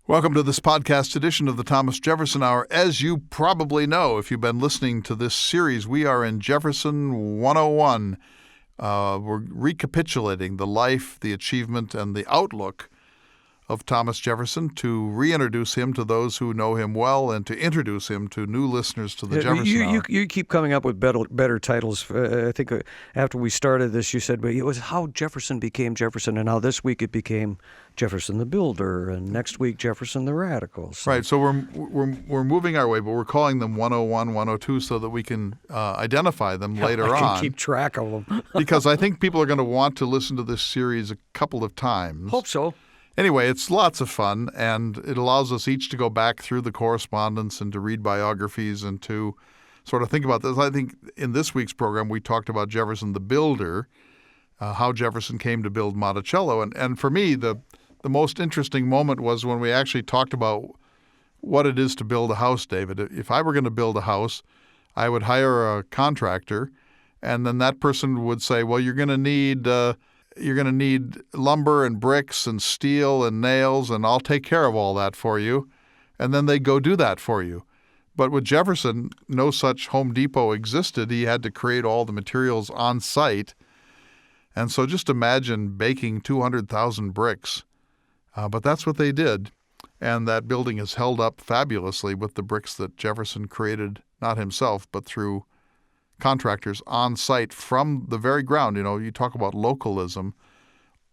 Welcome to this podcast edition of the Thomas Jefferson Hour. As you probably know, if you've been listening to this series, we are in Jefferson 101. We're recapitulating the life, the achievement, and the outlook of Thomas Jefferson to reintroduce him to those who know him well and to introduce him to new listeners to the Jefferson Hour. You keep coming up with better titles. I think after we started this, you said it was how Jefferson became Jefferson, and how this week it became Jefferson the Builder, and next week Jefferson the Radical. Right, so we're moving our way, but we're calling them 101, 102 so that we can identify them later I can on. keep track of them. Because I think people are going to want to listen to this series a couple of times. Hope so. Anyway, it's lots of fun, and it allows us each to go back through the correspondence and to read biographies and to sort of think about this. I think in this week's program we talked about Jefferson the Builder, how Jefferson came to build Monticello. And for me, the most interesting moment was when we actually talked about what it is to build a house, David. If I were going to build a house, I would hire a contractor, and then that person would say, well, you're going to need lumber and bricks and steel and nails, and I'll take care of all that for you. And then they go do that for you. But with Jefferson, no such Home Depot existed. He had to create all the materials on site. And so just imagine baking 200,000 bricks. But that's what they did. And that building is held up fabulously with the bricks that Jefferson created, not himself, but through contractors on site from the very ground. You know, you talk about localism.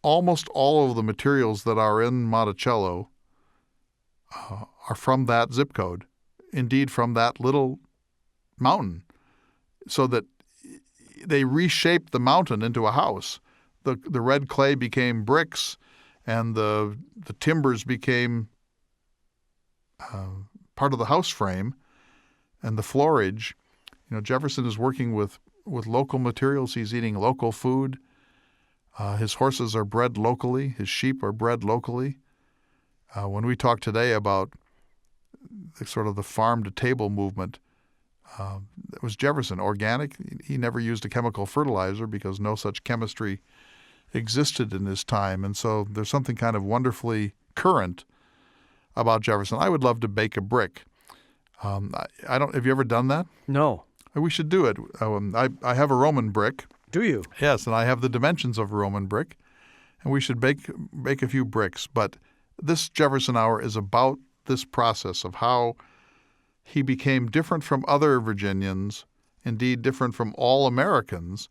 Almost all of the materials that are in Monticello are from that zip code, indeed from that little mountain, so that they reshaped the mountain into a house. The red clay became bricks, and the timbers became part of the house frame, and the floorage. You know, Jefferson is working with local materials. He's eating local food. His horses are bred locally. His sheep are bred locally. When we talk today about the farm-to-table movement, it was Jefferson, organic. He never used a chemical fertilizer because no such chemistry existed in his time. And so there's something kind of wonderfully current about Jefferson. I would love to bake a brick. Have you ever done that? No. We should do it. I have a Roman brick. Do you? Yes, and I have the dimensions of a Roman brick, and we should bake a few bricks. But this Jefferson Hour is about this process of how he became different from other Virginians, indeed different from all Americans,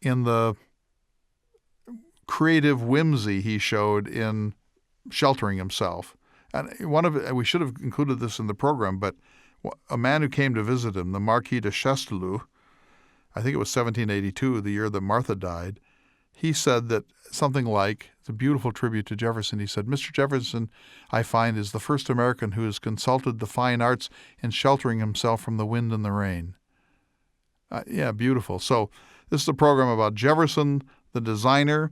in the creative whimsy he showed in sheltering himself. And we should have included this in the program, but a man who came to visit him, the Marquis de Chastellux, I think it was 1782, the year that Martha died, he said that something like, it's a beautiful tribute to Jefferson, he said, Mr. Jefferson, I find, is the first American who has consulted the fine arts in sheltering himself from the wind and the rain. Yeah, beautiful. So this is a program about Jefferson, the designer,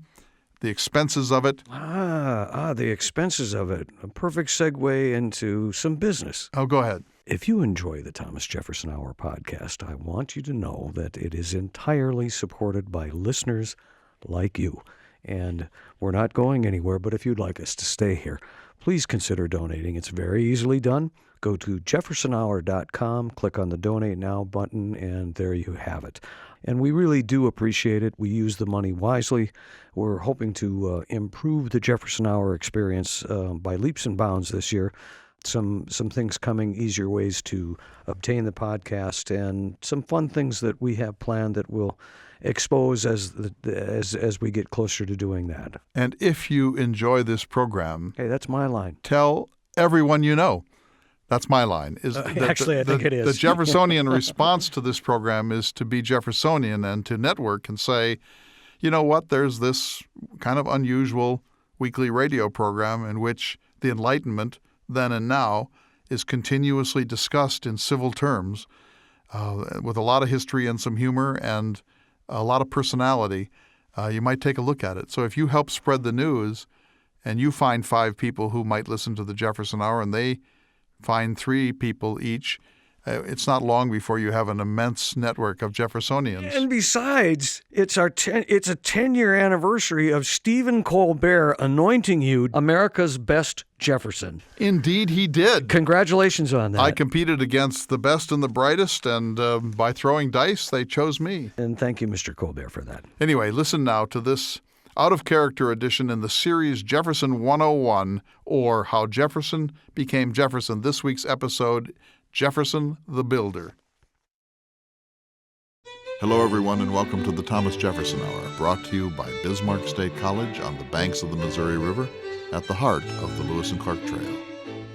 the expenses of it. The expenses of it. A perfect segue into some business. Oh, go ahead. If you enjoy the Thomas Jefferson Hour podcast, I want you to know that it is entirely supported by listeners like you. And we're not going anywhere, but if you'd like us to stay here, please consider donating. It's very easily done. Go to jeffersonhour.com, click on the Donate Now button, and there you have it. And we really do appreciate it. We use the money wisely. We're hoping to improve the Jefferson Hour experience by leaps and bounds this year. Some things coming, easier ways to obtain the podcast, and some fun things that we have planned that we'll expose as we get closer to doing that. And if you enjoy this program, hey, that's my line. Tell everyone you know. That's my line. Actually, I think it is. The Jeffersonian response to this program is to be Jeffersonian and to network and say, you know what, there's this kind of unusual weekly radio program in which the Enlightenment, then and now, is continuously discussed in civil terms with a lot of history and some humor and a lot of personality. You might take a look at it. So if you help spread the news and you find 5 people who might listen to the Jefferson Hour and they find 3 people each, It's not long before you have an immense network of Jeffersonians. And besides, it's a 10-year anniversary of Stephen Colbert anointing you America's best Jefferson. Indeed, he did. Congratulations on that. I competed against the best and the brightest, and by throwing dice, they chose me. And thank you, Mr. Colbert, for that. Anyway, listen now to this out-of-character edition in the series Jefferson 101, or How Jefferson Became Jefferson. This week's episode, Jefferson the Builder. Hello, everyone, and welcome to the Thomas Jefferson Hour, brought to you by Bismarck State College on the banks of the Missouri River at the heart of the Lewis and Clark Trail.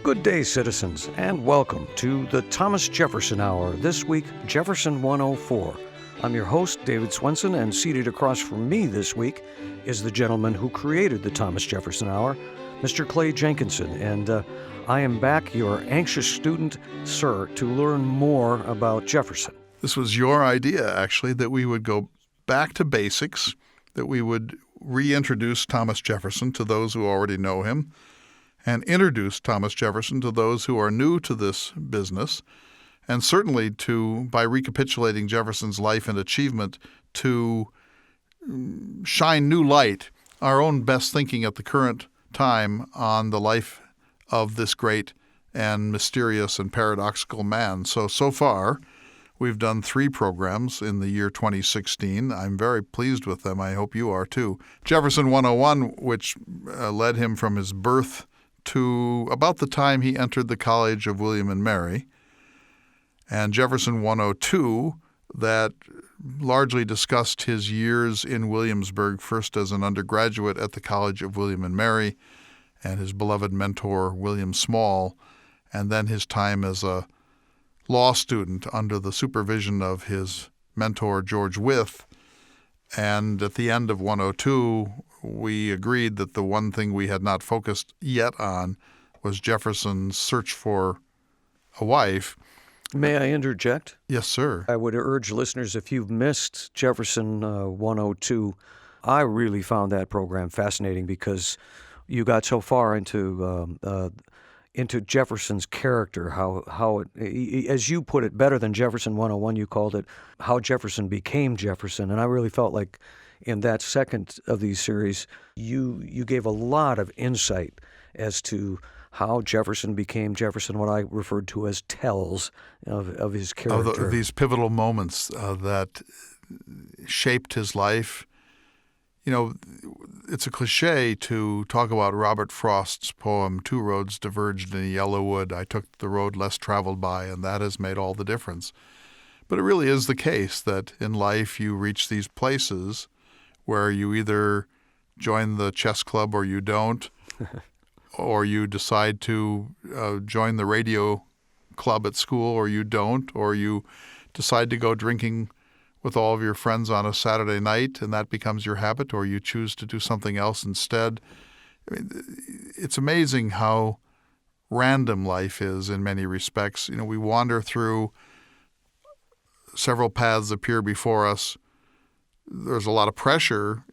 Good day, citizens, and welcome to the Thomas Jefferson Hour. This week, Jefferson 104. I'm your host, David Swenson, and seated across from me this week is the gentleman who created the Thomas Jefferson Hour, Mr. Clay Jenkinson, and I am back, your anxious student, sir, to learn more about Jefferson. This was your idea, actually, that we would go back to basics, that we would reintroduce Thomas Jefferson to those who already know him, and introduce Thomas Jefferson to those who are new to this business, and certainly by recapitulating Jefferson's life and achievement, to shine new light, our own best thinking at the current time on the life of this great and mysterious and paradoxical man. So far, we've done 3 programs in the year 2016. I'm very pleased with them. I hope you are too. Jefferson 101, which led him from his birth to about the time he entered the College of William and Mary. And Jefferson 102, that largely discussed his years in Williamsburg, first as an undergraduate at the College of William and Mary, and his beloved mentor, William Small, and then his time as a law student under the supervision of his mentor, George Wythe. And at the end of 102, we agreed that the one thing we had not focused yet on was Jefferson's search for a wife. May I interject? Yes, sir. I would urge listeners, if you've missed Jefferson 102, I really found that program fascinating because you got so far into Jefferson's character, how it, as you put it, better than Jefferson 101, you called it How Jefferson Became Jefferson. And I really felt like in that second of these series, you gave a lot of insight as to how Jefferson became Jefferson, what I referred to as tells of his character. These pivotal moments that shaped his life. You know, it's a cliche to talk about Robert Frost's poem, 2 roads diverged in a yellow wood. I took the road less traveled by, and that has made all the difference. But it really is the case that in life you reach these places where you either join the chess club or you don't, or you decide to join the radio club at school or you don't, or you decide to go drinking with all of your friends on a Saturday night, and that becomes your habit, or you choose to do something else instead. I mean, it's amazing how random life is in many respects. You know, we wander through, several paths appear before us. There's a lot of pressure,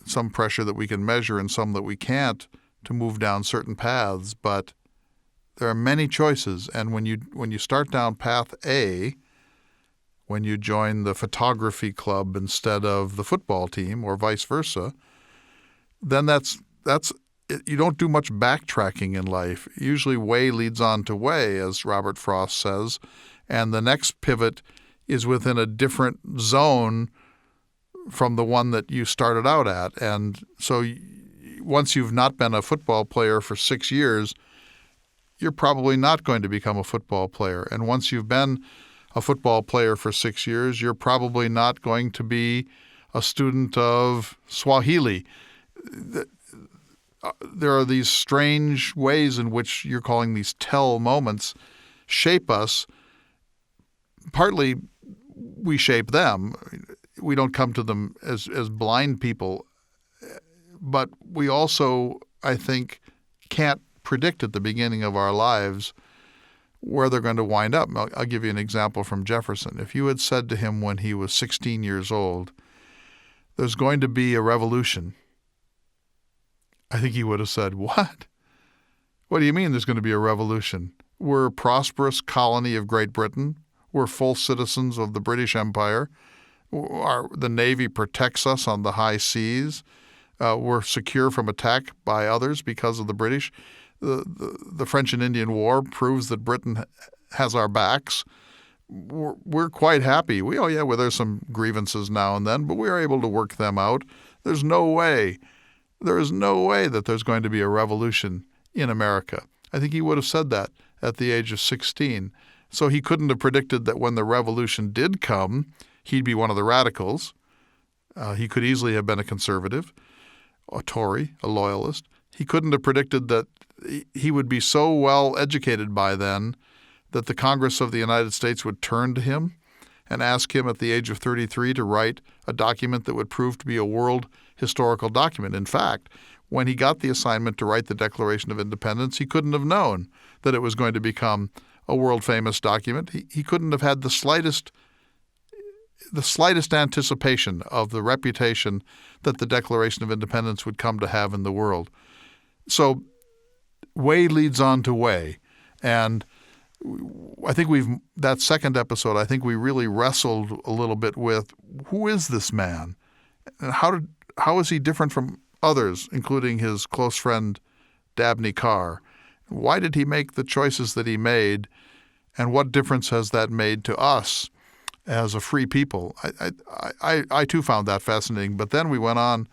some pressure that we can measure and some that we can't, to move down certain paths, but there are many choices. And when you start down path A, when you join the photography club instead of the football team or vice versa, then that's you don't do much backtracking in life. Usually way leads on to way, as Robert Frost says, and the next pivot is within a different zone from the one that you started out at. And so once you've not been a football player for 6 years, you're probably not going to become a football player. And once you've been a football player for 6 years, you're probably not going to be a student of Swahili. There are these strange ways in which you're calling these tell moments shape us. Partly we shape them. We don't come to them as blind people. But we also, I think, can't predict at the beginning of our lives where they're going to wind up. I'll give you an example from Jefferson. If you had said to him when he was 16 years old, there's going to be a revolution, I think he would have said, what? What do you mean there's going to be a revolution? We're a prosperous colony of Great Britain. We're full citizens of the British Empire. The Navy protects us on the high seas. We're secure from attack by others because of the British. The French and Indian War proves that Britain has our backs. We're quite happy. Well, there's some grievances now and then, but we are able to work them out. There is no way that there's going to be a revolution in America. I think he would have said that at the age of 16. So he couldn't have predicted that when the revolution did come, he'd be one of the radicals. He could easily have been a conservative, a Tory, a loyalist. He couldn't have predicted that he would be so well educated by then that the Congress of the United States would turn to him and ask him at the age of 33 to write a document that would prove to be a world historical document. In fact, when he got the assignment to write the Declaration of Independence, he couldn't have known that it was going to become a world-famous document. He couldn't have had the slightest anticipation of the reputation that the Declaration of Independence would come to have in the world. So way leads on to way. And I think that second episode, I think we really wrestled a little bit with who is this man? And how is he different from others, including his close friend Dabney Carr? Why did he make the choices that he made? And what difference has that made to us as a free people? I too found that fascinating. But then we went on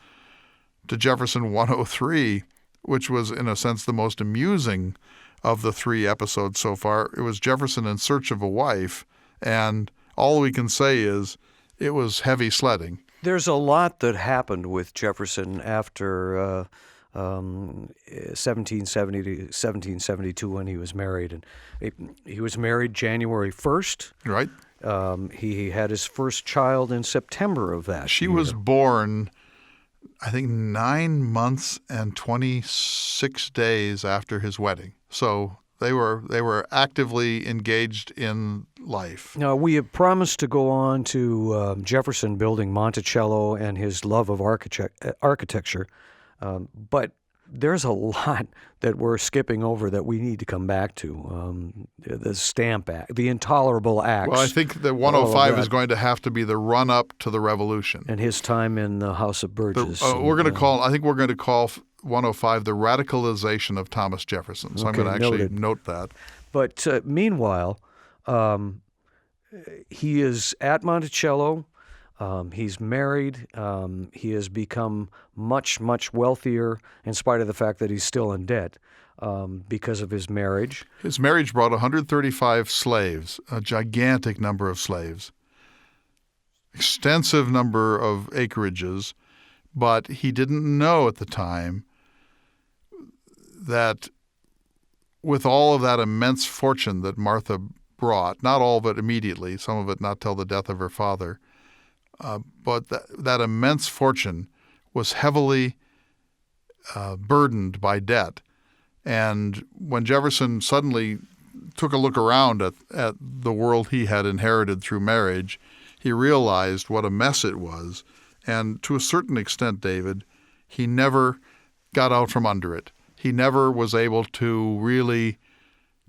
to Jefferson 103, which was in a sense the most amusing of the 3 episodes so far. It was Jefferson in search of a wife, and all we can say is it was heavy sledding. There's a lot that happened with Jefferson after 1770 to 1772 when he was married. And he was married January 1st. Right. He had his first child in September of that She year. was born, I think, 9 months and 26 days after his wedding. So they were actively engaged in life. Now, we have promised to go on to Jefferson building Monticello and his love of architecture, but there's a lot that we're skipping over that we need to come back to. The Stamp Act, the Intolerable Acts. Well, I think that 105 is going to have to be the run-up to the Revolution. And his time in the House of Burgess. I think we're going to call 105 the radicalization of Thomas Jefferson. So I'm going to actually note that. But meanwhile, he is at Monticello. He's married. He has become much, much wealthier in spite of the fact that he's still in debt because of his marriage. His marriage brought 135 slaves, a gigantic number of slaves, extensive number of acreages, but he didn't know at the time that with all of that immense fortune that Martha brought, not all of it immediately, some of it not till the death of her father, but that immense fortune was heavily burdened by debt. And when Jefferson suddenly took a look around at the world he had inherited through marriage, he realized what a mess it was. And to a certain extent, David, he never got out from under it. He never was able to really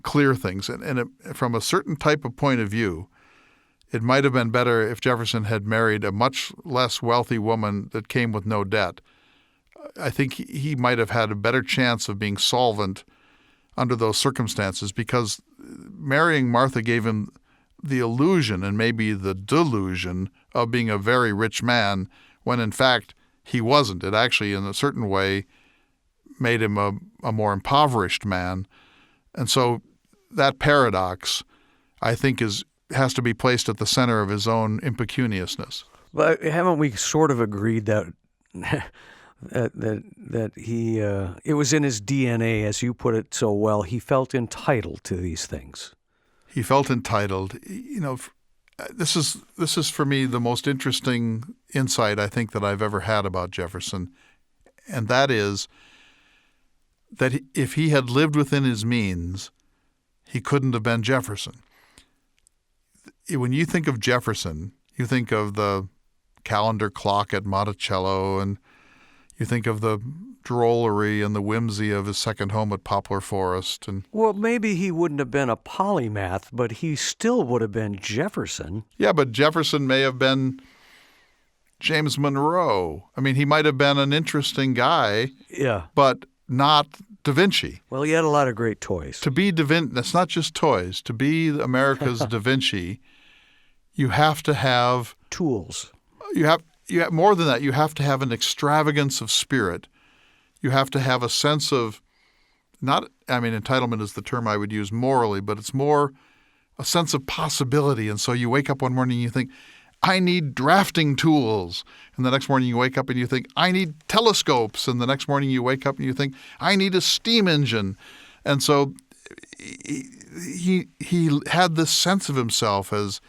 clear things. And from a certain type of point of view, it might have been better if Jefferson had married a much less wealthy woman that came with no debt. I think he might have had a better chance of being solvent under those circumstances, because marrying Martha gave him the illusion and maybe the delusion of being a very rich man when in fact he wasn't. It actually, in a certain way, made him a more impoverished man. And so that paradox, I think, has to be placed at the center of his own impecuniousness. But haven't we sort of agreed that that he it was in his DNA, as you put it so well, he felt entitled to these things? He felt entitled. You know, this is for me the most interesting insight I think that I've ever had about Jefferson, and that is that if he had lived within his means, he couldn't have been Jefferson. When you think of Jefferson, you think of the calendar clock at Monticello, and You think of the drollery and the whimsy of his second home at Poplar Forest. And Well, maybe he wouldn't have been a polymath, but he still would have been Jefferson. yeah, but Jefferson may have been James Monroe. I mean, he might have been an interesting guy, Yeah. but not Da Vinci. Well, he had a lot of great toys. To be Da Vinci, that's not just toys. To be America's Da Vinci, you have to have Tools. you have more than that. You have to have an extravagance of spirit. You have to have a sense of entitlement is the term I would use morally, but it's more a sense of possibility. And so you wake up one morning and you think, I need drafting tools. And the next morning you wake up and you think, I need telescopes. And the next morning you wake up and you think, I need a steam engine. And so he had this sense of himself as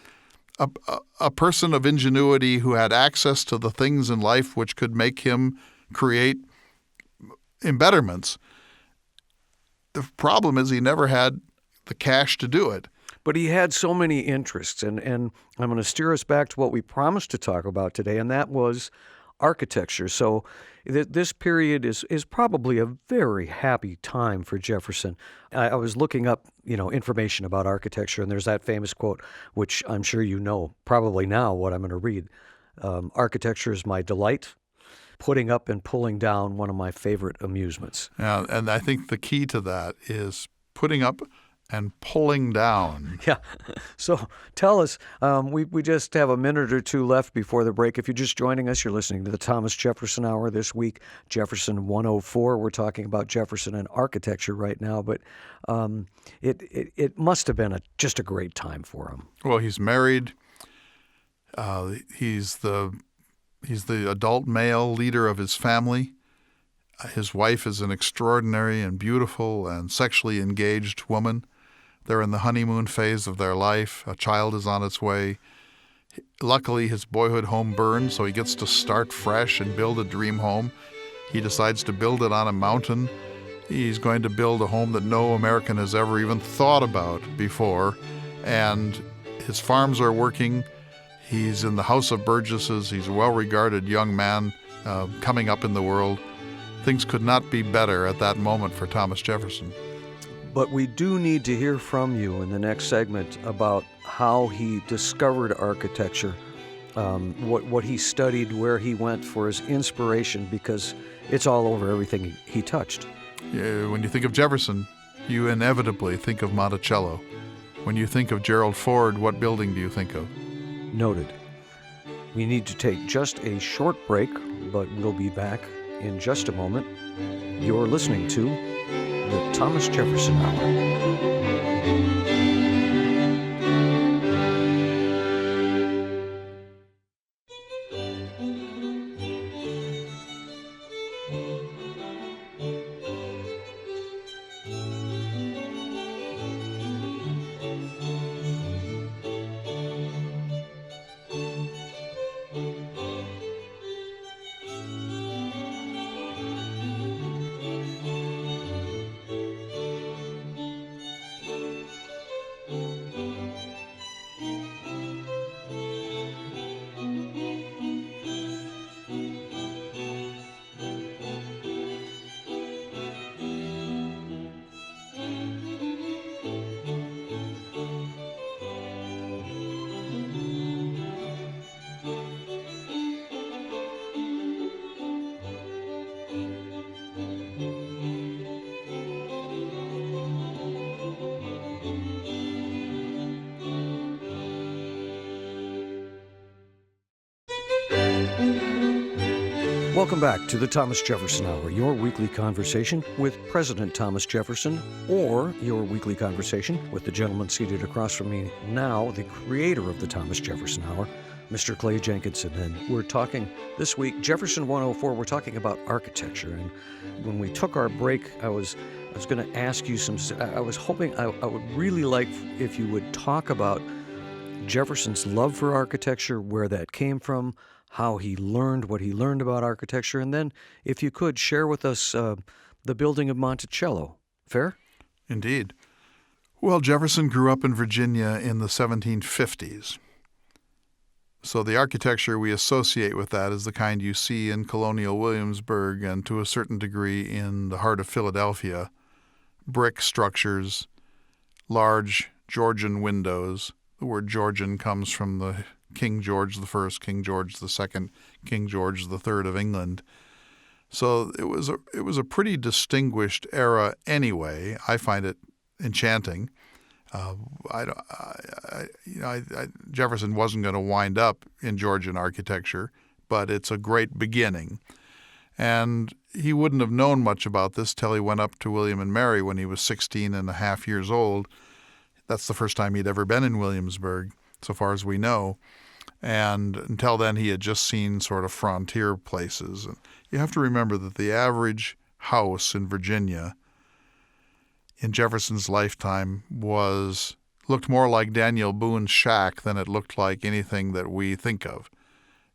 a person of ingenuity who had access to the things in life which could make him create embetterments. The problem is he never had the cash to do it. But he had so many interests, and I'm going to steer us back to what we promised to talk about today, and that was architecture. So this period is probably a very happy time for Jefferson. I was looking up, information about architecture, and there's that famous quote, which I'm sure you know probably now what I'm going to read. Architecture is my delight. Putting up and pulling down, one of my favorite amusements. Yeah, and I think the key to that is putting up and pulling down. Yeah. So tell us, we just have a minute or two left before the break. If you're just joining us, you're listening to the Thomas Jefferson Hour this week, Jefferson 104. We're talking about Jefferson and architecture right now, but it must have been just a great time for him. Well, he's married. He's the adult male leader of his family. His wife is an extraordinary and beautiful and sexually engaged woman. They're in the honeymoon phase of their life. A child is on its way. Luckily, his boyhood home burned, so he gets to start fresh and build a dream home. He decides to build it on a mountain. He's going to build a home that no American has ever even thought about before. And his farms are working. He's in the House of Burgesses. He's a well-regarded young man coming up in the world. Things could not be better at that moment for Thomas Jefferson. But we do need to hear from you in the next segment about how he discovered architecture, what he studied, where he went for his inspiration, because it's all over everything he touched. When you think of Jefferson, you inevitably think of Monticello. When you think of Gerald Ford, what building do you think of? Noted. We need to take just a short break, but we'll be back in just a moment. You're listening to the Thomas Jefferson Hour. Welcome back to the Thomas Jefferson Hour, your weekly conversation with President Thomas Jefferson, or your weekly conversation with the gentleman seated across from me now, the creator of the Thomas Jefferson Hour, Mr. Clay Jenkinson. And we're talking this week, Jefferson 104, we're talking about architecture. And when we took our break, I was going to ask you I was hoping I would really like if you would talk about Jefferson's love for architecture, where that came from, how he learned what he learned about architecture, and then, if you could, share with us the building of Monticello. Fair? Indeed. Well, Jefferson grew up in Virginia in the 1750s. So the architecture we associate with that is the kind you see in colonial Williamsburg and to a certain degree in the heart of Philadelphia. Brick structures, large Georgian windows. The word Georgian comes from the King George I, King George II, King George III of England. So it was a pretty distinguished era anyway. I find it enchanting. Jefferson wasn't going to wind up in Georgian architecture, but it's a great beginning. And he wouldn't have known much about this till he went up to William and Mary when he was 16 and a half years old. That's the first time he'd ever been in Williamsburg, so far as we know. And until then, he had just seen sort of frontier places. And you have to remember that the average house in Virginia in Jefferson's lifetime looked more like Daniel Boone's shack than it looked like anything that we think of.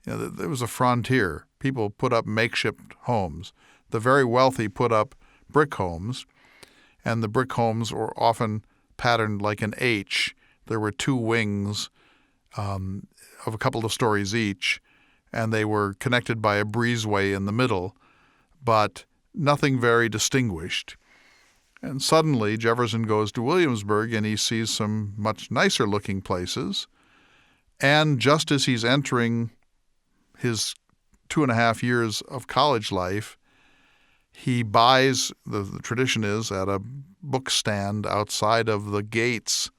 There was a frontier. People put up makeshift homes. The very wealthy put up brick homes, and the brick homes were often patterned like an H. There were two wings of a couple of stories each, and they were connected by a breezeway in the middle, but nothing very distinguished. And suddenly Jefferson goes to Williamsburg and he sees some much nicer looking places. And just as he's entering his 2.5 years of college life, he buys, the tradition is, at a book stand outside of the gates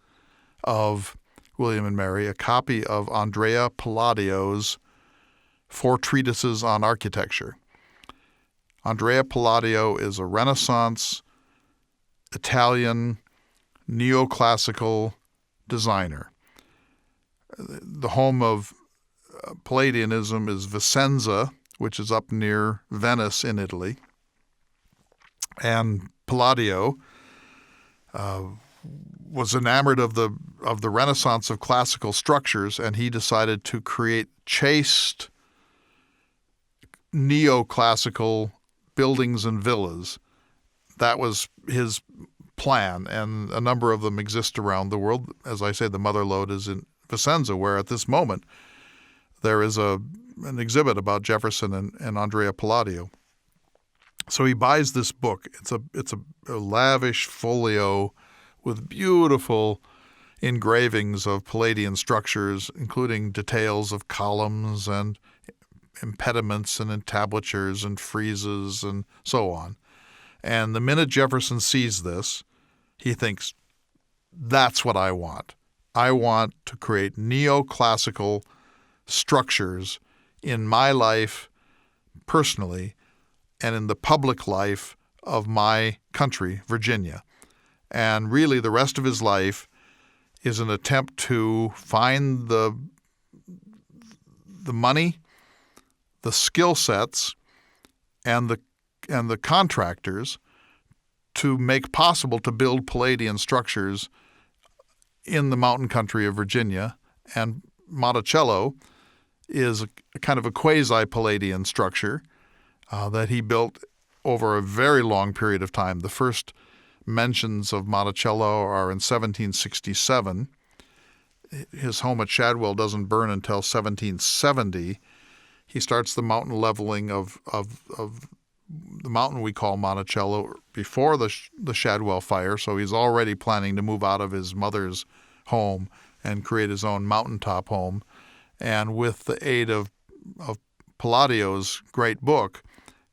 of William and Mary, a copy of Andrea Palladio's 4 treatises on architecture. Andrea Palladio is a Renaissance Italian neoclassical designer. The home of Palladianism is Vicenza, which is up near Venice in Italy. And Palladio was enamored of the Renaissance of classical structures, and he decided to create chaste neoclassical buildings and villas. That was his plan, and a number of them exist around the world. As I say, the mother lode is in Vicenza, where at this moment there is an exhibit about Jefferson and Andrea Palladio. So he buys this book. It's a lavish folio with beautiful engravings of Palladian structures, including details of columns and impediments and entablatures and friezes and so on. And the minute Jefferson sees this, he thinks, that's what I want. I want to create neoclassical structures in my life personally and in the public life of my country, Virginia. And really the rest of his life is an attempt to find the money, the skill sets, and the contractors to make possible to build Palladian structures in the mountain country of Virginia. And Monticello is a kind of a quasi-Palladian structure that he built over a very long period of time. The first mentions of Monticello are in 1767. His home at Shadwell doesn't burn until 1770. He starts the mountain leveling of the mountain we call Monticello before the Shadwell fire, so he's already planning to move out of his mother's home and create his own mountaintop home. And with the aid of Palladio's great book,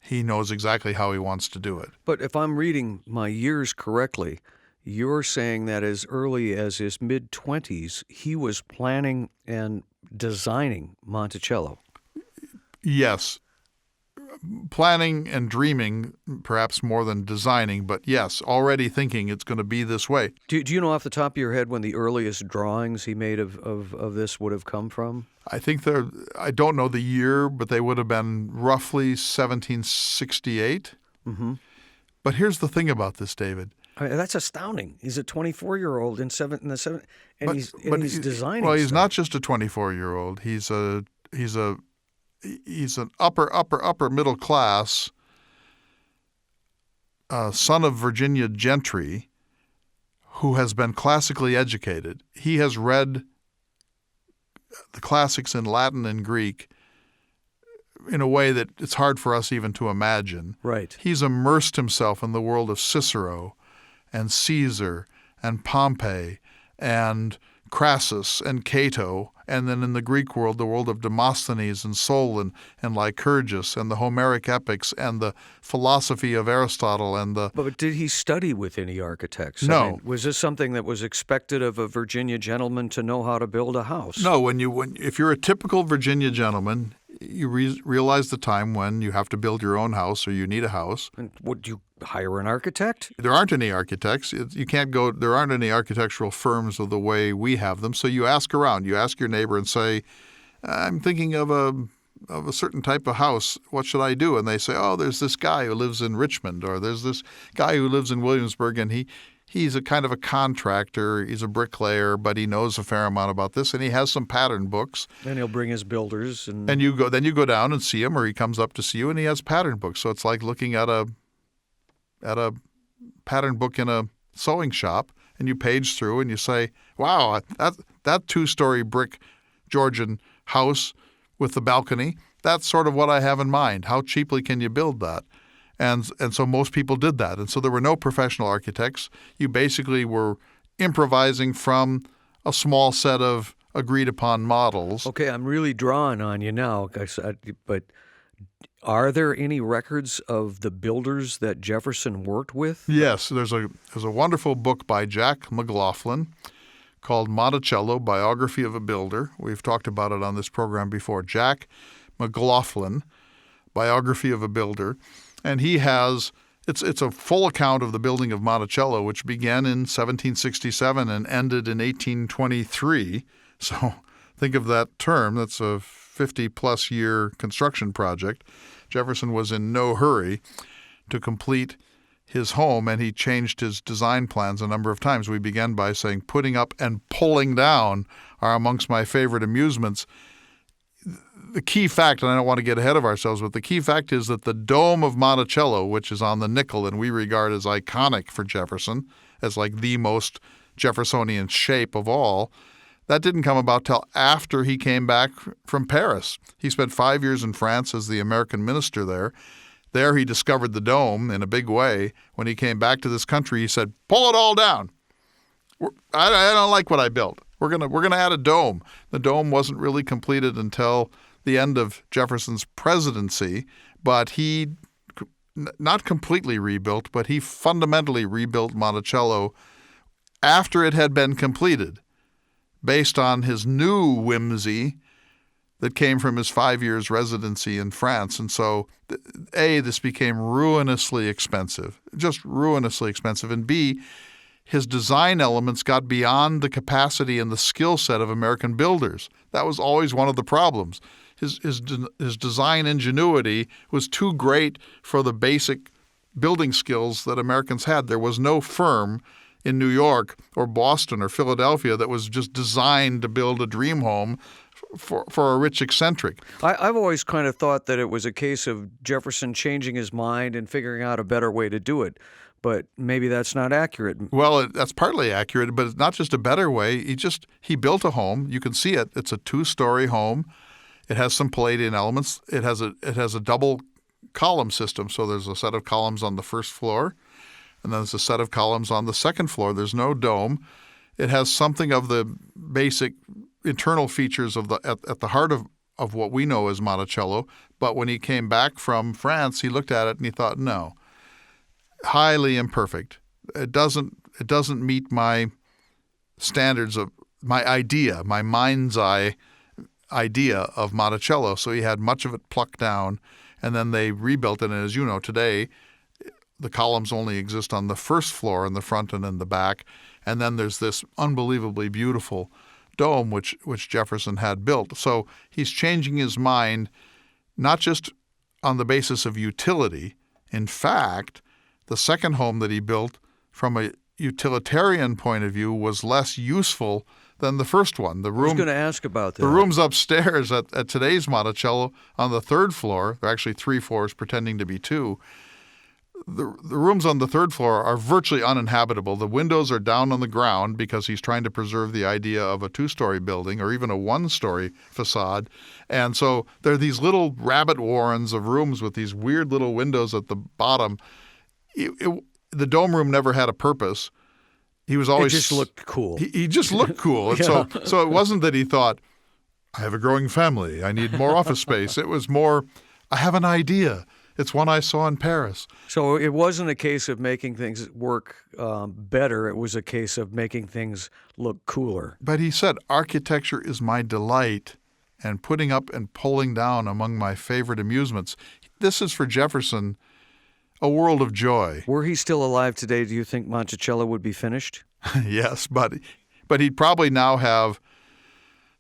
he knows exactly how he wants to do it. But if I'm reading my years correctly, you're saying that as early as his mid-20s, he was planning and designing Monticello. Yes. Planning and dreaming, perhaps more than designing, but yes, already thinking it's going to be this way. Do you know off the top of your head when the earliest drawings he made of this would have come from? I think I don't know the year, but they would have been roughly 1768. Mm-hmm. But here's the thing about this, David. I mean, that's astounding. He's a 24-year-old in he's designing. Well, he's stuff. not just a 24-year-old. He's an upper middle class son of Virginia gentry who has been classically educated. He has read the classics in Latin and Greek in a way that it's hard for us even to imagine. Right. He's immersed himself in the world of Cicero and Caesar and Pompey and Crassus and Cato, and then in the Greek world, the world of Demosthenes and Solon and Lycurgus and the Homeric epics and the philosophy of Aristotle and the... But did he study with any architects? No. I mean, was this something that was expected of a Virginia gentleman to know how to build a house? No, if you're a typical Virginia gentleman, you realize the time when you have to build your own house or you need a house. And would you hire an architect? There aren't any architects. You can't go. There aren't any architectural firms of the way we have them. So you ask around. You ask your neighbor and say, "I'm thinking of a certain type of house. What should I do?" And they say, "Oh, there's this guy who lives in Richmond, or there's this guy who lives in Williamsburg, and he's a kind of a contractor. He's a bricklayer, but he knows a fair amount about this, and he has some pattern books." And he'll bring his builders, and then you go down and see him, or he comes up to see you, and he has pattern books. So it's like looking at a pattern book in a sewing shop, and you page through and you say, "Wow, that two-story brick Georgian house with the balcony, that's sort of what I have in mind. How cheaply can you build that?" And so most people did that. And so there were no professional architects. You basically were improvising from a small set of agreed-upon models. Okay, I'm really drawing on you now, but are there any records of the builders that Jefferson worked with? Yes, there's a wonderful book by Jack McLaughlin called Monticello, Biography of a Builder. We've talked about it on this program before. Jack McLaughlin, Biography of a Builder. And he has, it's a full account of the building of Monticello, which began in 1767 and ended in 1823. So think of that term. That's a 50-plus year construction project. Jefferson was in no hurry to complete his home, and he changed his design plans a number of times. We began by saying putting up and pulling down are amongst my favorite amusements. The key fact, and I don't want to get ahead of ourselves, but the key fact is that the dome of Monticello, which is on the nickel and we regard as iconic for Jefferson, as like the most Jeffersonian shape of all, that didn't come about till after he came back from Paris. He spent 5 years in France as the American minister there. There he discovered the dome in a big way. When he came back to this country, he said, "Pull it all down. I don't like what I built. We're gonna add a dome." The dome wasn't really completed until the end of Jefferson's presidency, but he not completely rebuilt, but he fundamentally rebuilt Monticello after it had been completed, based on his new whimsy that came from his 5 years residency in France. And so, A, this became ruinously expensive, just ruinously expensive, and B, his design elements got beyond the capacity and the skill set of American builders. That was always one of the problems. His design ingenuity was too great for the basic building skills that Americans had. There was no firm in New York or Boston or Philadelphia that was just designed to build a dream home for a rich eccentric. I've always kind of thought that it was a case of Jefferson changing his mind and figuring out a better way to do it. But maybe that's not accurate. Well, that's partly accurate, but it's not just a better way. He built a home. You can see it. It's a two-story home. It has some Palladian elements. It has a double column system. So there's a set of columns on the first floor, and then there's a set of columns on the second floor. There's no dome. It has something of the basic internal features of at the heart of what we know as Monticello. But when he came back from France, he looked at it and he thought, no, highly imperfect. It doesn't meet my standards of my mind's eye idea of Monticello. So he had much of it plucked down, and then they rebuilt it. And as you know, today the columns only exist on the first floor in the front and in the back. And then there's this unbelievably beautiful dome which Jefferson had built. So he's changing his mind not just on the basis of utility. In fact, the second home that he built from a utilitarian point of view was less useful than the first one. I was going to ask about that. The rooms upstairs at today's Monticello on the third floor, there are actually 3 floors pretending to be 2. the rooms on the third floor are virtually uninhabitable. The windows are down on the ground because he's trying to preserve the idea of a two-story building or even a one-story facade. And so there are these little rabbit warrens of rooms with these weird little windows at the bottom. The dome room never had a purpose. He was always... It just looked cool. He just looked cool. And so it wasn't that he thought, I have a growing family, I need more office space. It was more, I have an idea. It's one I saw in Paris. So it wasn't a case of making things work better. It was a case of making things look cooler. But he said, architecture is my delight, and putting up and pulling down among my favorite amusements. This is for Jefferson a world of joy. Were he still alive today, do you think Monticello would be finished? Yes, but he'd probably now have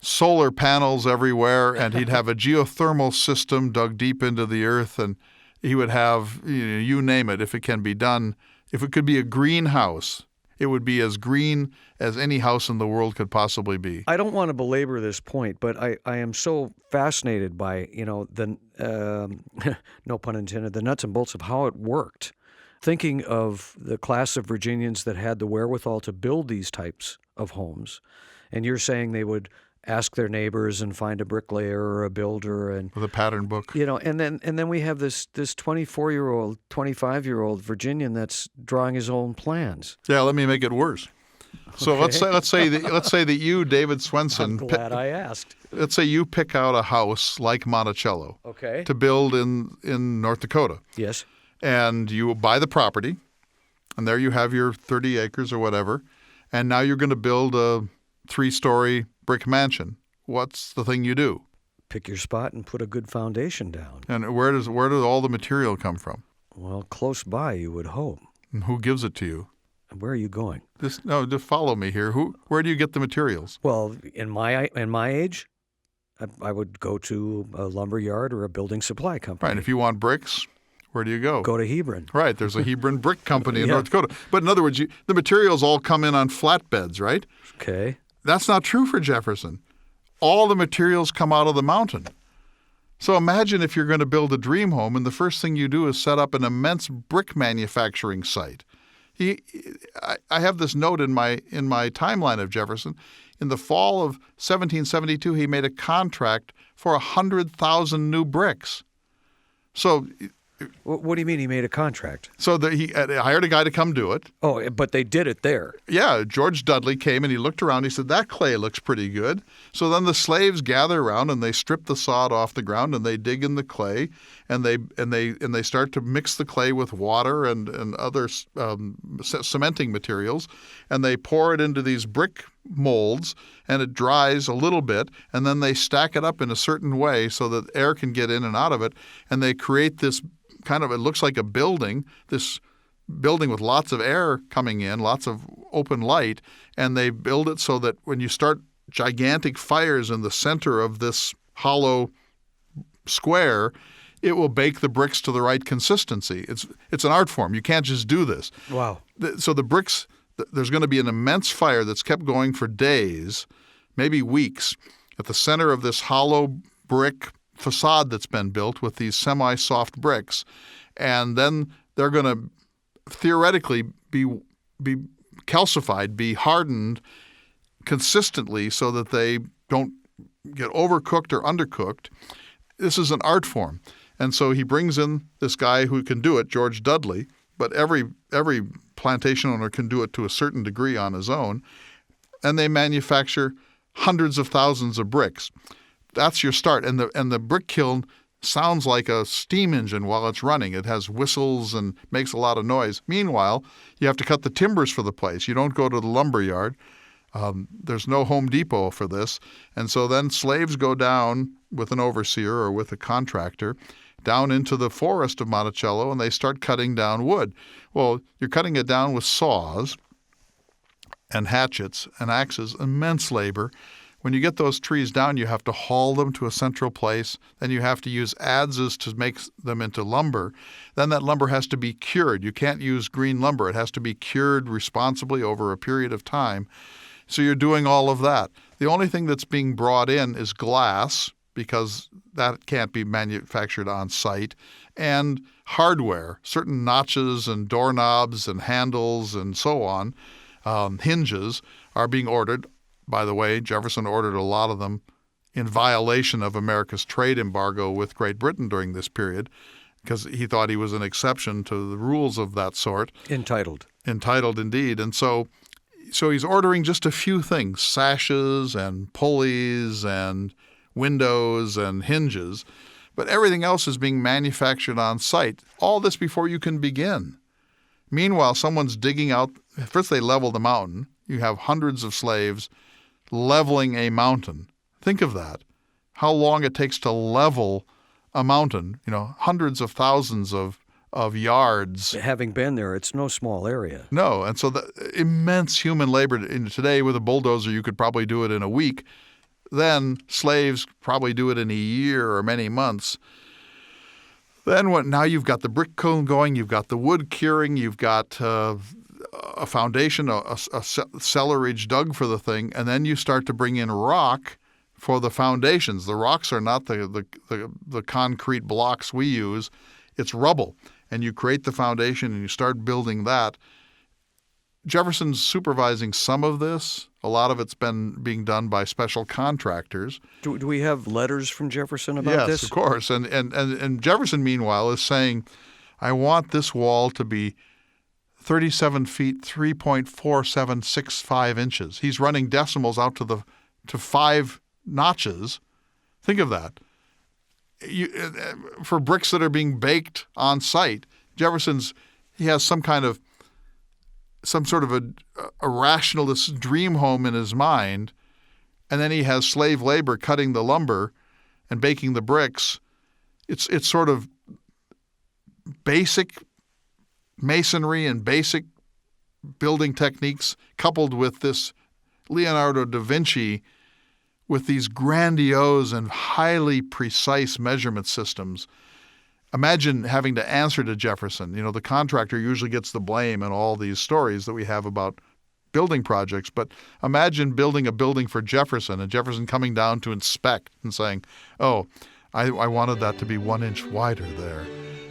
solar panels everywhere, and he'd have a geothermal system dug deep into the earth, and he would have, you name it, if it can be done. If it could be a greenhouse, it would be as green as any house in the world could possibly be. I don't want to belabor this point, but I am so fascinated by, the, no pun intended, the nuts and bolts of how it worked. Thinking of the class of Virginians that had the wherewithal to build these types of homes, and you're saying they would ask their neighbors and find a bricklayer or a builder and with a pattern book. And then we have this 24-year-old, 25-year-old Virginian that's drawing his own plans. Yeah, let me make it worse. So Okay. let's say that you, David Swenson, I'm glad I asked. let's say you pick out a house like Monticello Okay. to build in North Dakota. Yes. And you buy the property, and there you have your 30 acres or whatever, and now you're going to build a 3-story brick mansion. What's the thing you do? Pick your spot and put a good foundation down. And where does all the material come from? Well, close by, you would hope. And who gives it to you? Where are you going? Just follow me here. Where do you get the materials? Well, in my age, I would go to a lumber yard or a building supply company. Right. And if you want bricks, where do you go? Go to Hebron. Right. There's a Hebron brick company in Yeah. North Dakota. But in other words, the materials all come in on flatbeds, right? Okay. That's not true for Jefferson. All the materials come out of the mountain. So imagine if you're going to build a dream home, and the first thing you do is set up an immense brick manufacturing site. I have this note in my timeline of Jefferson. In the fall of 1772, he made a contract for 100,000 new bricks. So What do you mean he made a contract? So he hired a guy to come do it. Oh, but they did it there. Yeah, George Dudley came and he looked around. He said, that clay looks pretty good. So then the slaves gather around and they strip the sod off the ground and they dig in the clay and they start to mix the clay with water and other cementing materials, and they pour it into these brick molds and it dries a little bit, and then they stack it up in a certain way so that air can get in and out of it, and they create this kind of, it looks like a building, this building with lots of air coming in, lots of open light, and they build it so that when you start gigantic fires in the center of this hollow square, it will bake the bricks to the right consistency. It's an art form. You can't just do this. Wow. So the bricks, there's going to be an immense fire that's kept going for days, maybe weeks, at the center of this hollow brick facade that's been built with these semi-soft bricks, and then they're going to theoretically be calcified, be hardened consistently so that they don't get overcooked or undercooked. This is an art form. And so he brings in this guy who can do it, George Dudley, but every plantation owner can do it to a certain degree on his own, and they manufacture hundreds of thousands of bricks. That's your start. And the brick kiln sounds like a steam engine while it's running. It has whistles and makes a lot of noise. Meanwhile, you have to cut the timbers for the place. You don't go to the lumber yard. There's no Home Depot for this. And so then slaves go down with an overseer or with a contractor down into the forest of Monticello, and they start cutting down wood. Well, you're cutting it down with saws and hatchets and axes, immense labor. When you get those trees down, you have to haul them to a central place. Then you have to use adzes to make them into lumber. Then that lumber has to be cured. You can't use green lumber. It has to be cured responsibly over a period of time. So you're doing all of that. The only thing that's being brought in is glass, because that can't be manufactured on site, and hardware, certain notches and doorknobs and handles and so on, hinges are being ordered. By the way, Jefferson ordered a lot of them in violation of America's trade embargo with Great Britain during this period, because he thought he was an exception to the rules of that sort. Entitled Indeed. And so he's ordering just a few things, sashes and pulleys and windows and hinges, but everything else is being manufactured on site. All this before you can begin. Meanwhile, someone's digging out. First they level the mountain. You have hundreds of slaves leveling a mountain. Think of that. How long it takes to level a mountain, hundreds of thousands of yards. Having been there, it's no small area. No, and so the immense human labor. Today with a bulldozer, you could probably do it in a week. Then slaves probably do it in a year or many months. Then now you've got the brick kiln going, you've got the wood curing, you've got a foundation, a cellarage dug for the thing, and then you start to bring in rock for the foundations. The rocks are not the concrete blocks we use. It's rubble. And you create the foundation and you start building that. Jefferson's supervising some of this. A lot of it's been being done by special contractors. Do we have letters from Jefferson about this? Yes, of course. And Jefferson, meanwhile, is saying, I want this wall to be 37 feet, 3.4765 inches. He's running decimals out to 5 notches. Think of that. For bricks that are being baked on site, he has some sort of a rationalist dream home in his mind, and then he has slave labor cutting the lumber and baking the bricks. It's sort of basic masonry and basic building techniques coupled with this Leonardo da Vinci with these grandiose and highly precise measurement systems. Imagine having to answer to Jefferson. The contractor usually gets the blame in all these stories that we have about building projects, but imagine building a building for Jefferson and Jefferson coming down to inspect and saying, oh, I wanted that to be 1 inch wider there.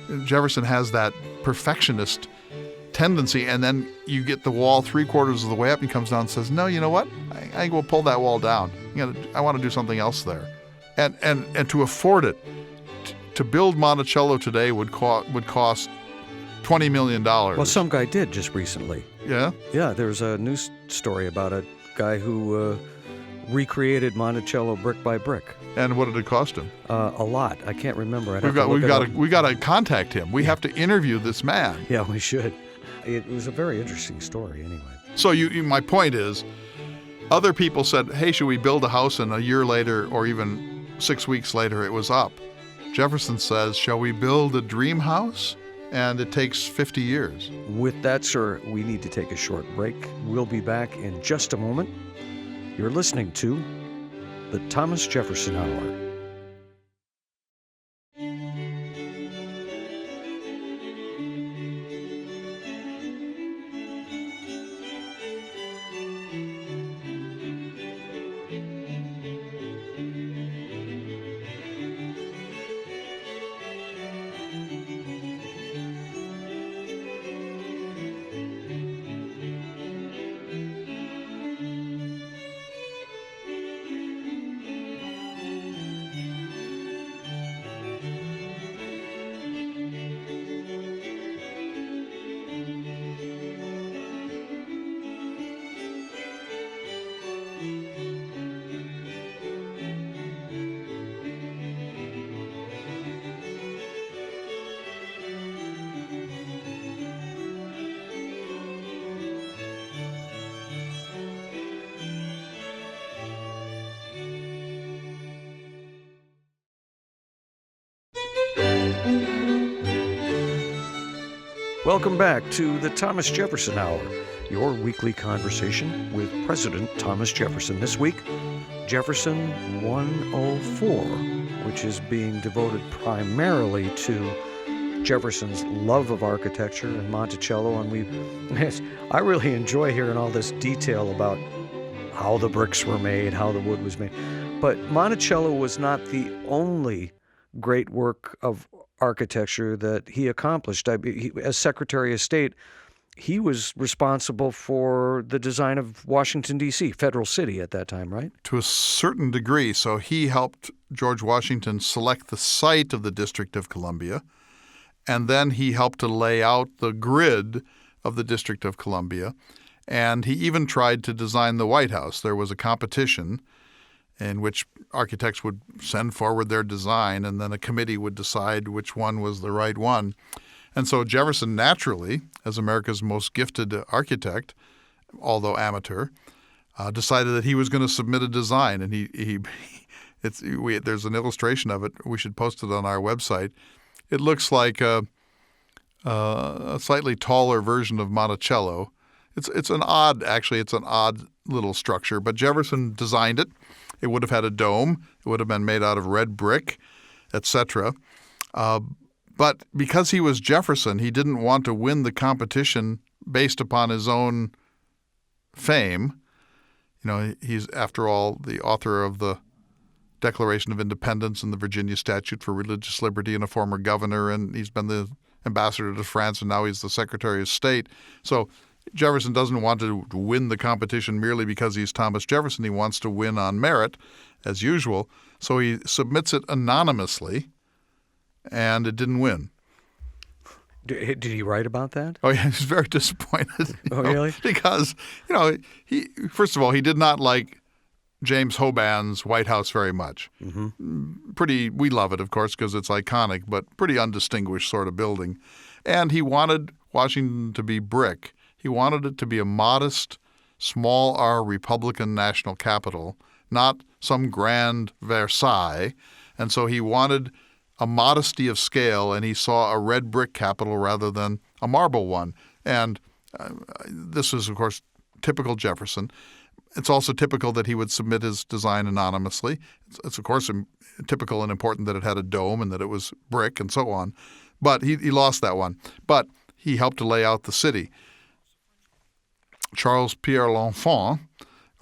And Jefferson has that perfectionist tendency, and then you get the wall 3/4 of the way up and he comes down and says, no, you know what? I will pull that wall down. I want to do something else there. And to afford it, to build Monticello today would cost $20 million. Well, some guy did just recently. Yeah? Yeah, there's a news story about a guy who recreated Monticello brick by brick. And what did it cost him? A lot. I can't remember. We got to contact him. We have to interview this man. Yeah, we should. It was a very interesting story anyway. So my point is, other people said, hey, should we build a house? And a year later or even 6 weeks later, it was up. Jefferson says, shall we build a dream house? And it takes 50 years. With that, sir, we need to take a short break. We'll be back in just a moment. You're listening to the Thomas Jefferson Hour. Welcome back to the Thomas Jefferson Hour, your weekly conversation with President Thomas Jefferson. This week, Jefferson 104, which is being devoted primarily to Jefferson's love of architecture and Monticello. And I really enjoy hearing all this detail about how the bricks were made, how the wood was made. But Monticello was not the only great work of architecture that he accomplished. As Secretary of State, he was responsible for the design of Washington, D.C., federal city at that time, right? To a certain degree. So he helped George Washington select the site of the District of Columbia, and then he helped to lay out the grid of the District of Columbia, and he even tried to design the White House. There was a competition in which architects would send forward their design, and then a committee would decide which one was the right one. And so Jefferson, naturally, as America's most gifted architect, although amateur, decided that he was going to submit a design. And there's an illustration of it. We should post it on our website. It looks like a slightly taller version of Monticello. It's an odd little structure, but Jefferson designed it. It would have had a dome. It would have been made out of red brick, etc. But because he was Jefferson, he didn't want to win the competition based upon his own fame. You know, he's, after all, the author of the Declaration of Independence and the Virginia Statute for Religious Liberty, and a former governor, and he's been the ambassador to France, and now he's the Secretary of State. So Jefferson doesn't want to win the competition merely because he's Thomas Jefferson. He wants to win on merit, as usual. So he submits it anonymously, and it didn't win. Did he write about that? Oh, yeah, he's very disappointed. Really? Because, he first of all, he did not like James Hoban's White House very much. Mm-hmm. We love it, of course, because it's iconic, but pretty undistinguished sort of building. And he wanted Washington to be brick. He wanted it to be a modest, small R Republican national capital, not some grand Versailles. And so he wanted a modesty of scale, and he saw a red brick capital rather than a marble one. And this is, of course, typical Jefferson. It's also typical that he would submit his design anonymously. It's of course, typical and important that it had a dome and that it was brick and so on. But he lost that one. But he helped to lay out the city. Charles Pierre L'Enfant,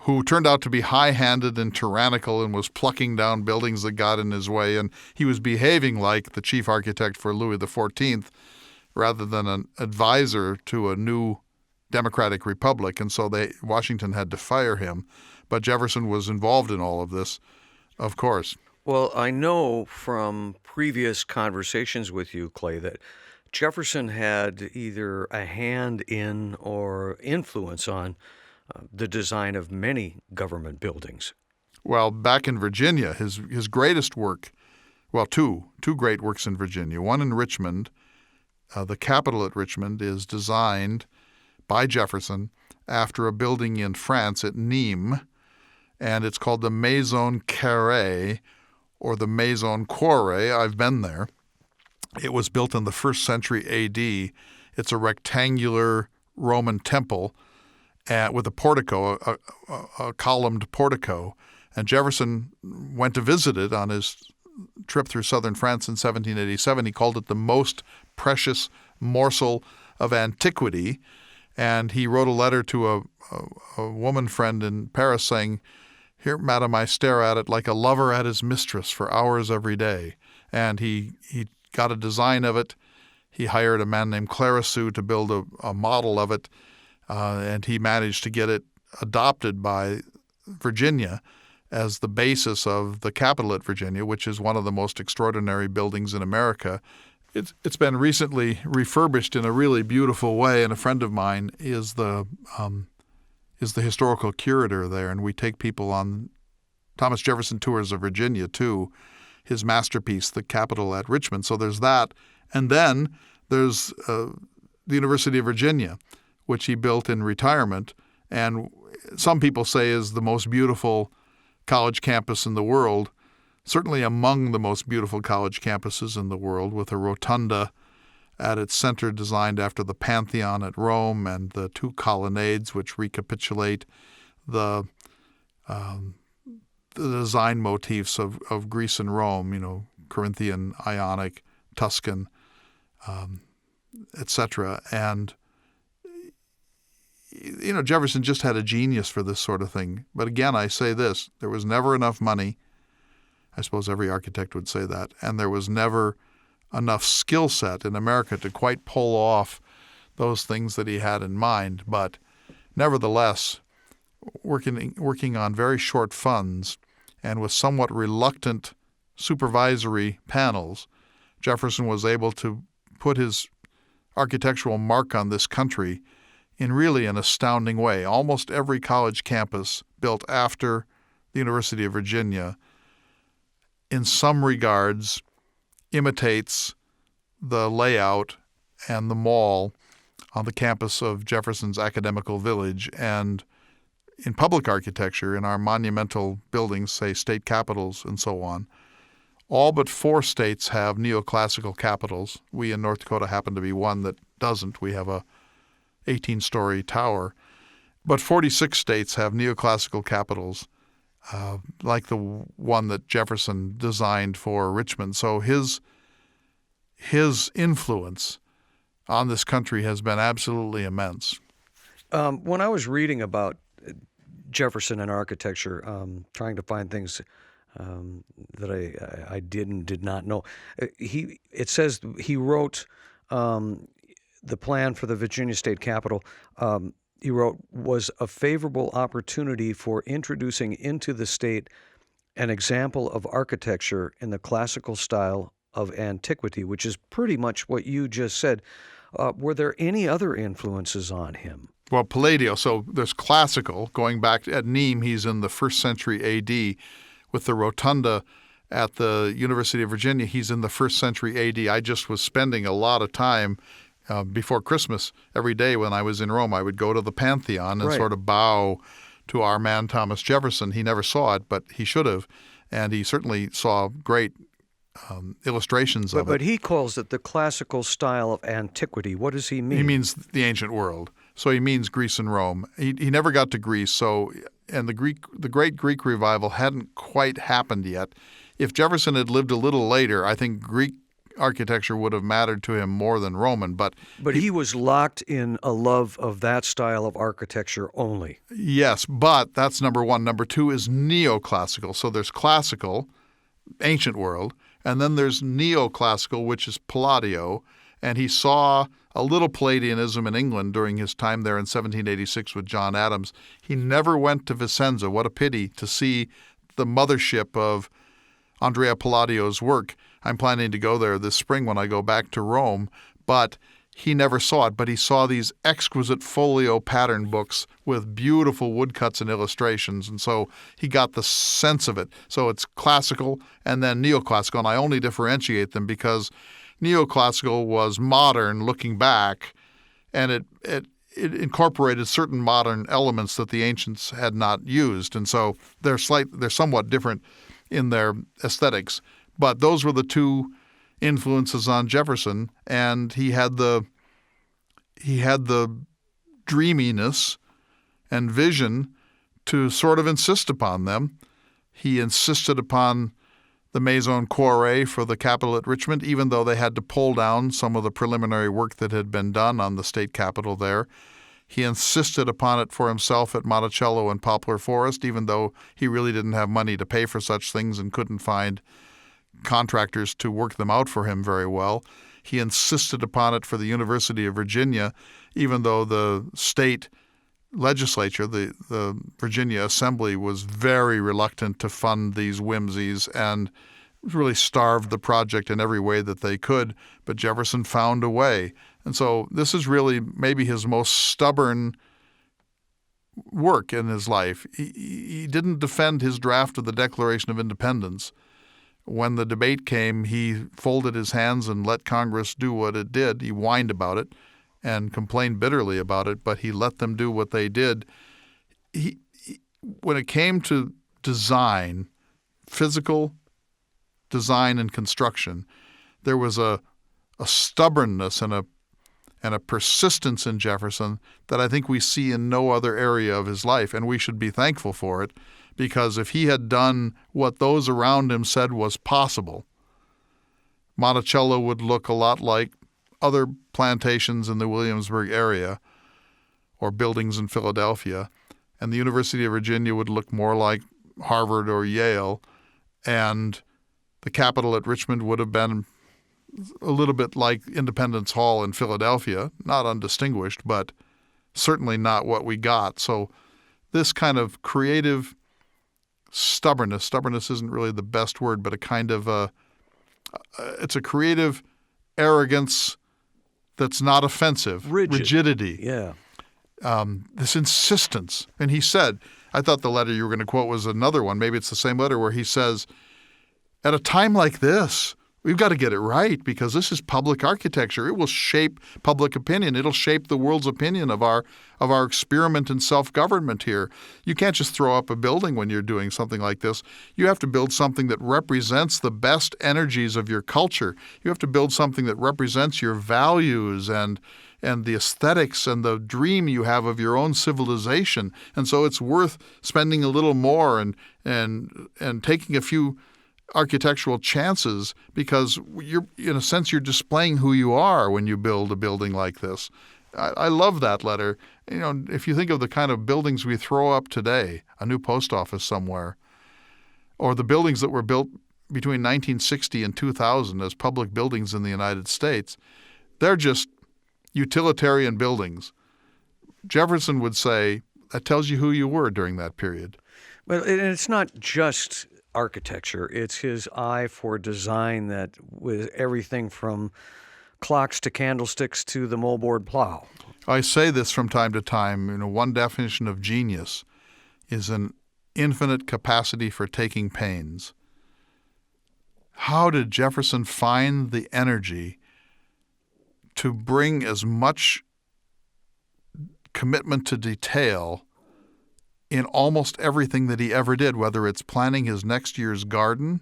who turned out to be high-handed and tyrannical and was plucking down buildings that got in his way, and he was behaving like the chief architect for Louis XIV rather than an advisor to a new democratic republic, and so Washington had to fire him. But Jefferson was involved in all of this, of course. Well, I know from previous conversations with you, Clay, that Jefferson had either a hand in or influence on the design of many government buildings. Well, back in Virginia, his greatest work, two great works in Virginia. One in Richmond, the Capitol at Richmond is designed by Jefferson after a building in France at Nîmes, and it's called the Maison Carrée or the Maison Quarrée. I've been there. It was built in the 1st century A.D. It's a rectangular Roman temple with a portico, a columned portico. And Jefferson went to visit it on his trip through southern France in 1787. He called it the most precious morsel of antiquity. And he wrote a letter to a woman friend in Paris saying, "Here, madam, I stare at it like a lover at his mistress for hours every day." And he got a design of it. He hired a man named Clarisseau to build a model of it, and he managed to get it adopted by Virginia as the basis of the Capitol at Virginia, which is one of the most extraordinary buildings in America. It's been recently refurbished in a really beautiful way, and a friend of mine is the historical curator there, and we take people on Thomas Jefferson tours of Virginia too. His masterpiece, the Capitol at Richmond. So there's that, and then there's the University of Virginia, which he built in retirement, and some people say is the most beautiful college campus in the world. Certainly among the most beautiful college campuses in the world, with a rotunda at its center designed after the Pantheon at Rome and the 2 colonnades which recapitulate the design motifs of Greece and Rome, Corinthian, Ionic, Tuscan, etc. And Jefferson just had a genius for this sort of thing. But again, I say this, there was never enough money. I suppose every architect would say that. And there was never enough skill set in America to quite pull off those things that he had in mind. But nevertheless, working on very short funds and with somewhat reluctant supervisory panels, Jefferson was able to put his architectural mark on this country in really an astounding way. Almost every college campus built after the University of Virginia, in some regards, imitates the layout and the mall on the campus of Jefferson's Academical Village. And in public architecture, in our monumental buildings, say state capitals and so on, all but 4 states have neoclassical capitals. We in North Dakota happen to be one that doesn't. We have a 18-story tower. But 46 states have neoclassical capitals, like the one that Jefferson designed for Richmond. So his influence on this country has been absolutely immense. When I was reading about Jefferson and architecture, trying to find things that I did not know, it says he wrote the plan for the Virginia State Capitol. He wrote was a favorable opportunity for introducing into the state an example of architecture in the classical style of antiquity, which is pretty much what you just said. Were there any other influences on him? Well, Palladio, so there's classical. Going back at Nîmes, he's in the 1st century A.D. With the rotunda at the University of Virginia, he's in the 1st century A.D. I just was spending a lot of time before Christmas. Every day when I was in Rome, I would go to the Pantheon and sort of bow to our man Thomas Jefferson. He never saw it, but he should have. And he certainly saw great illustrations of it. But he calls it the classical style of antiquity. What does he mean? He means the ancient world. So he means Greece and Rome. He never got to Greece, and the great Greek revival hadn't quite happened yet. If Jefferson had lived a little later, I think Greek architecture would have mattered to him more than Roman. But he was locked in a love of that style of architecture only. Yes, but that's number one. Number two is neoclassical. So there's classical, ancient world, and then there's neoclassical, which is Palladio. And he saw a little Palladianism in England during his time there in 1786 with John Adams. He never went to Vicenza. What a pity to see the mothership of Andrea Palladio's work. I'm planning to go there this spring when I go back to Rome, but he never saw it. But he saw these exquisite folio pattern books with beautiful woodcuts and illustrations, and so he got the sense of it. So it's classical and then neoclassical, and I only differentiate them because neoclassical was modern looking back, and it incorporated certain modern elements that the ancients had not used, and so they're somewhat different in their aesthetics. But those were the two influences on Jefferson, and he had the dreaminess and vision to sort of insist upon them. He insisted upon the Maison Quarrée for the Capitol at Richmond, even though they had to pull down some of the preliminary work that had been done on the state capitol there. He insisted upon it for himself at Monticello and Poplar Forest, even though he really didn't have money to pay for such things and couldn't find contractors to work them out for him very well. He insisted upon it for the University of Virginia, even though the state legislature, the Virginia Assembly, was very reluctant to fund these whimsies and really starved the project in every way that they could. But Jefferson found a way. And so this is really maybe his most stubborn work in his life. He didn't defend his draft of the Declaration of Independence. When the debate came, he folded his hands and let Congress do what it did. He whined about it and complained bitterly about it, but he let them do what they did. When it came to design, physical design and construction, there was a stubbornness and a persistence in Jefferson that I think we see in no other area of his life, and we should be thankful for it, because if he had done what those around him said was possible, Monticello would look a lot like other plantations in the Williamsburg area, or buildings in Philadelphia, and the University of Virginia would look more like Harvard or Yale, and the Capitol at Richmond would have been a little bit like Independence Hall in Philadelphia, not undistinguished, but certainly not what we got. So this kind of creative stubbornness isn't really the best word, but a kind of it's a creative arrogance that's not offensive. Rigidity. Yeah. This insistence. And he said, I thought the letter you were going to quote was another one. Maybe it's the same letter where he says, at a time like this, we've got to get it right because this is public architecture. It will shape public opinion. It'll shape the world's opinion of our experiment in self-government here. You can't just throw up a building when you're doing something like this. You have to build something that represents the best energies of your culture. You have to build something that represents your values and the aesthetics and the dream you have of your own civilization. And so it's worth spending a little more and taking a few architectural chances because you're, in a sense, you're displaying who you are when you build a building like this. I love that letter. You know, if you think of the kind of buildings we throw up today, a new post office somewhere, or the buildings that were built between 1960 and 2000 as public buildings in the United States, they're just utilitarian buildings. Jefferson would say that tells you who you were during that period. Well, and it's not just architecture. It's his eye for design that with everything from clocks to candlesticks to the moldboard plow. I say this from time to time. You know, one definition of genius is an infinite capacity for taking pains. How did Jefferson find the energy to bring as much commitment to detail in almost everything that he ever did, whether it's planning his next year's garden?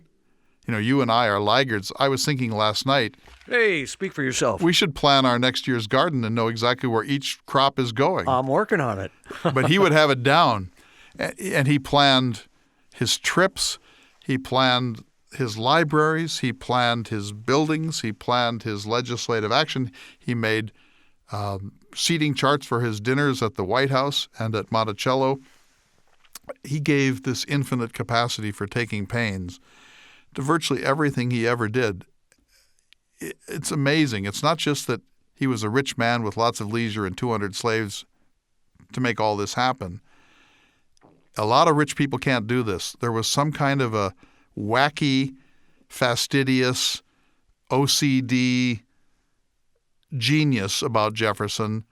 You know, you and I are laggards. I was thinking last night, hey, speak for yourself. We should plan our next year's garden and know exactly where each crop is going. I'm working on it. But he would have it down. And he planned his trips. He planned his libraries. He planned his buildings. He planned his legislative action. He made seating charts for his dinners at the White House and at Monticello. He gave this infinite capacity for taking pains to virtually everything he ever did. It's amazing. It's not just that he was a rich man with lots of leisure and 200 slaves to make all this happen. A lot of rich people can't do this. There was some kind of a wacky, fastidious, OCD genius about Jefferson.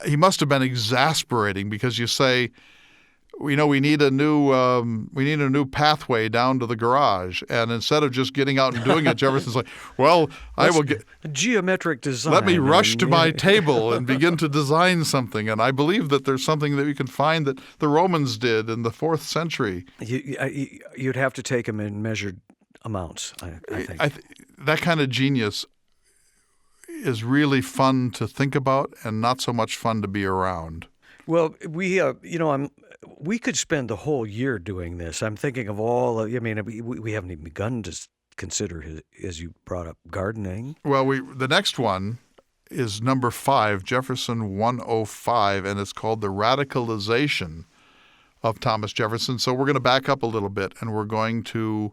He must have been exasperating because you say, we need a new pathway down to the garage, and instead of just getting out and doing it, Jefferson's like, well, I will get geometric design. Let me rush to my table and begin to design something. And I believe that there's something that we can find that the Romans did in the 4th century. You'd have to take them in measured amounts, I think. That kind of genius is really fun to think about and not so much fun to be around. Well, we could spend the whole year doing this. I'm thinking of all. We haven't even begun to consider as you brought up, gardening. Well, the next one is number 5, Jefferson 105, and it's called the Radicalization of Thomas Jefferson. So we're going to back up a little bit, and we're going to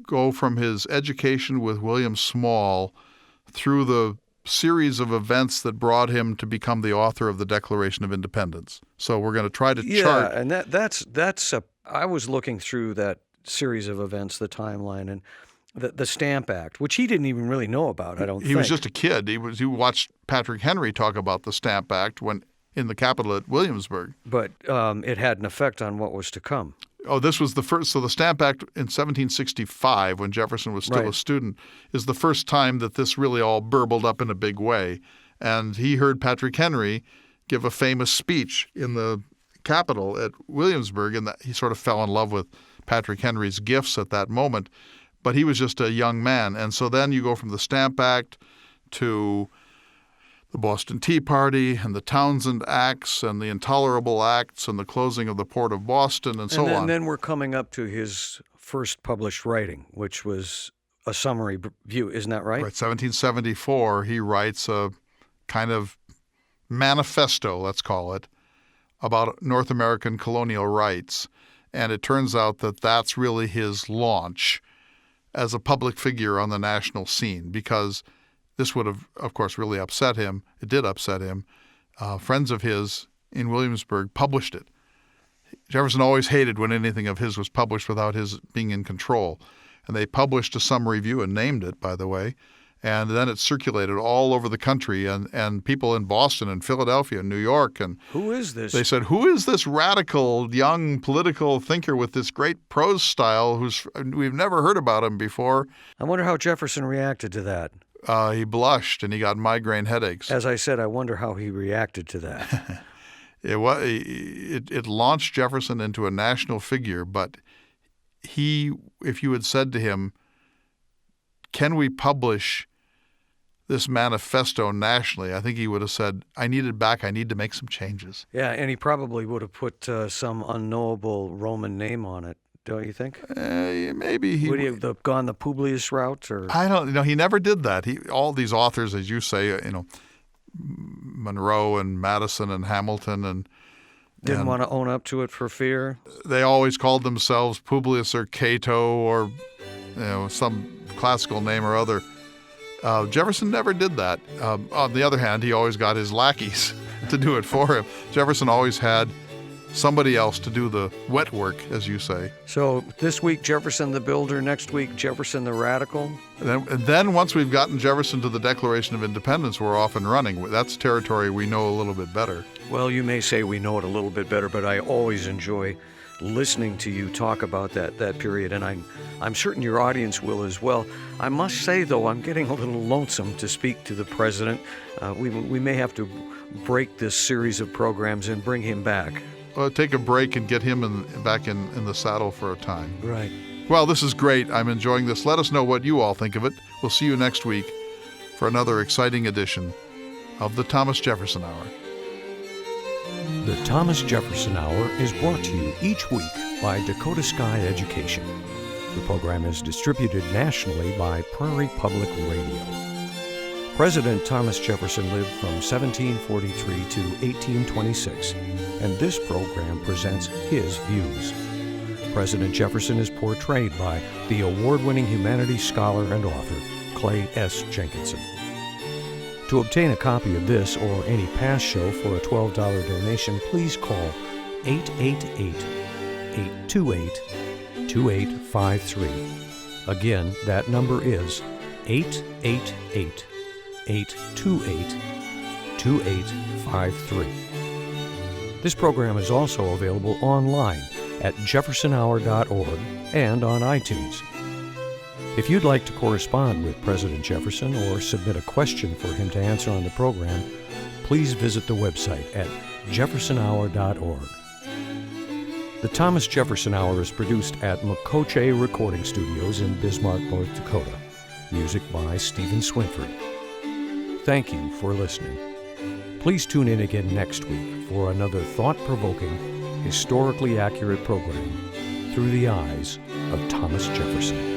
go from his education with William Small through the series of events that brought him to become the author of the Declaration of Independence. So we're going to try to chart. Yeah, and that's I was looking through that series of events, the timeline, and the Stamp Act, which he didn't even really know about, I don't think. He was just a kid. He watched Patrick Henry talk about the Stamp Act when in the Capitol at Williamsburg. But it had an effect on what was to come. Oh, this was the first. So the Stamp Act in 1765, when Jefferson was still a student, is the first time that this really all burbled up in a big way. And he heard Patrick Henry give a famous speech in the Capitol at Williamsburg, and that he sort of fell in love with Patrick Henry's gifts at that moment. But he was just a young man. And so then you go from the Stamp Act to the Boston Tea Party and the Townsend Acts and the Intolerable Acts and the closing of the Port of Boston and so on. And then we're coming up to his first published writing, which was a summary view. Isn't that right? Right. 1774, he writes a kind of manifesto, let's call it, about North American colonial rights. And it turns out that that's really his launch as a public figure on the national scene, because this would have, of course, really upset him. It did upset him. Friends of his in Williamsburg published it. Jefferson always hated when anything of his was published without his being in control. And they published a summary review and named it, by the way. And then it circulated all over the country, and people in Boston and Philadelphia and New York. And who is this? They said, who is this radical, young political thinker with this great prose style we've never heard about him before? I wonder how Jefferson reacted to that. He blushed and he got migraine headaches. As I said, I wonder how he reacted to that. It launched Jefferson into a national figure, but if you had said to him, can we publish this manifesto nationally, I think he would have said, I need it back. I need to make some changes. Yeah, and he probably would have put some unknowable Roman name on it, don't you think? Maybe he would he have gone the Publius route, or I don't know. He never did that. All these authors, as you say, Monroe and Madison and Hamilton and didn't want to own up to it for fear. They always called themselves Publius or Cato or some classical name or other. Jefferson never did that. On the other hand, he always got his lackeys to do it for him. Jefferson always had somebody else to do the wet work, as you say. So this week, Jefferson the Builder. Next week, Jefferson the Radical. And then once we've gotten Jefferson to the Declaration of Independence, we're off and running. That's territory we know a little bit better. Well, you may say we know it a little bit better, but I always enjoy listening to you talk about that period, and I'm certain your audience will as well. I must say, though, I'm getting a little lonesome to speak to the president. We may have to break this series of programs and bring him back. Take a break and get him back in the saddle for a time. Right. Well, this is great. I'm enjoying this. Let us know what you all think of it. We'll see you next week for another exciting edition of the Thomas Jefferson Hour. The Thomas Jefferson Hour is brought to you each week by Dakota Sky Education. The program is distributed nationally by Prairie Public Radio. President Thomas Jefferson lived from 1743 to 1826, and this program presents his views. President Jefferson is portrayed by the award-winning humanities scholar and author, Clay S. Jenkinson. To obtain a copy of this or any past show for a $12 donation, please call 888-828-2853. Again, that number is 888-828-2853. This program is also available online at jeffersonhour.org and on iTunes. If you'd like to correspond with President Jefferson or submit a question for him to answer on the program, please visit the website at jeffersonhour.org. The Thomas Jefferson Hour is produced at Makoche Recording Studios in Bismarck, North Dakota. Music by Stephen Swinford. Thank you for listening. Please tune in again next week for another thought-provoking, historically accurate program through the eyes of Thomas Jefferson.